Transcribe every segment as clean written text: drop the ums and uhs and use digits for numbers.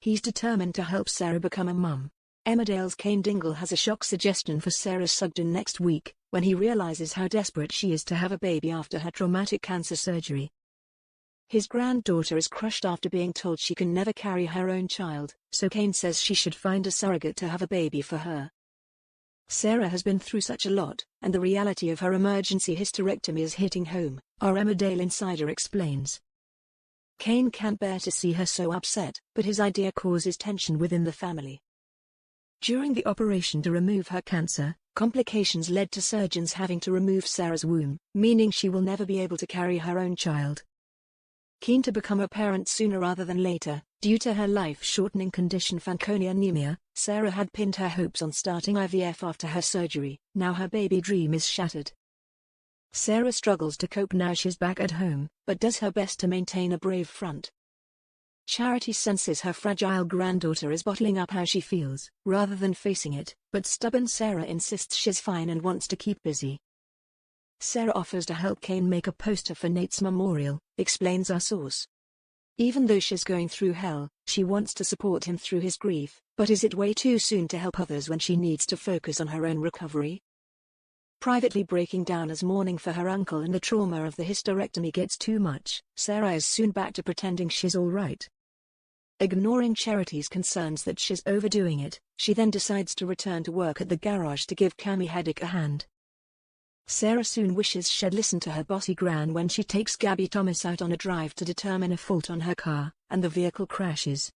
He's determined to help Sarah become a mum. Emmerdale's Cain Dingle has a shock suggestion for Sarah Sugden next week, when he realizes how desperate she is to have a baby after her traumatic cancer surgery. His granddaughter is crushed after being told she can never carry her own child, so Cain says she should find a surrogate to have a baby for her. Sarah has been through such a lot, and the reality of her emergency hysterectomy is hitting home, our Emmerdale insider explains. Cain can't bear to see her so upset, but his idea causes tension within the family. During the operation to remove her cancer, complications led to surgeons having to remove Sarah's womb, meaning she will never be able to carry her own child. Keen to become a parent sooner rather than later, due to her life-shortening condition Fanconi anemia, Sarah had pinned her hopes on starting IVF after her surgery. Now her baby dream is shattered. Sarah struggles to cope now she's back at home, but does her best to maintain a brave front. Charity senses her fragile granddaughter is bottling up how she feels, rather than facing it, but stubborn Sarah insists she's fine and wants to keep busy. Sarah offers to help Cain make a poster for Nate's memorial, explains our source. Even though she's going through hell, she wants to support him through his grief, but is it way too soon to help others when she needs to focus on her own recovery? Privately breaking down as mourning for her uncle and the trauma of the hysterectomy gets too much, Sarah is soon back to pretending she's all right. Ignoring Charity's concerns that she's overdoing it, she then decides to return to work at the garage to give Cammy Heddick a hand. Sarah soon wishes she'd listened to her bossy gran when she takes Gabby Thomas out on a drive to determine a fault on her car, and the vehicle crashes.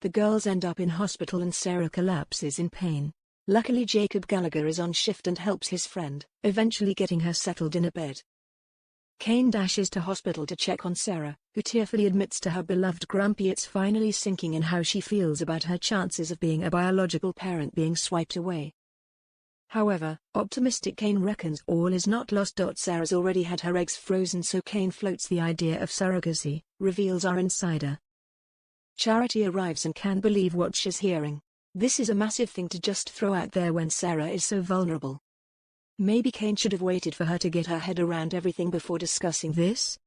The girls end up in hospital and Sarah collapses in pain. Luckily Jacob Gallagher is on shift and helps his friend, eventually getting her settled in a bed. Cain dashes to hospital to check on Sarah, who tearfully admits to her beloved grumpy it's finally sinking in how she feels about her chances of being a biological parent being swiped away. However, optimistic Cain reckons all is not lost. Sarah's already had her eggs frozen, so Cain floats the idea of surrogacy, reveals our insider. Charity arrives and can't believe what she's hearing. This is a massive thing to just throw out there when Sarah is so vulnerable. Maybe Cain should have waited for her to get her head around everything before discussing this?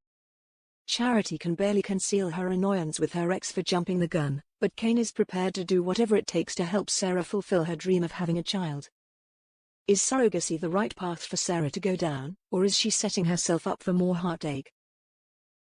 Charity can barely conceal her annoyance with her ex for jumping the gun, but Cain is prepared to do whatever it takes to help Sarah fulfill her dream of having a child. Is surrogacy the right path for Sarah to go down, or is she setting herself up for more heartache?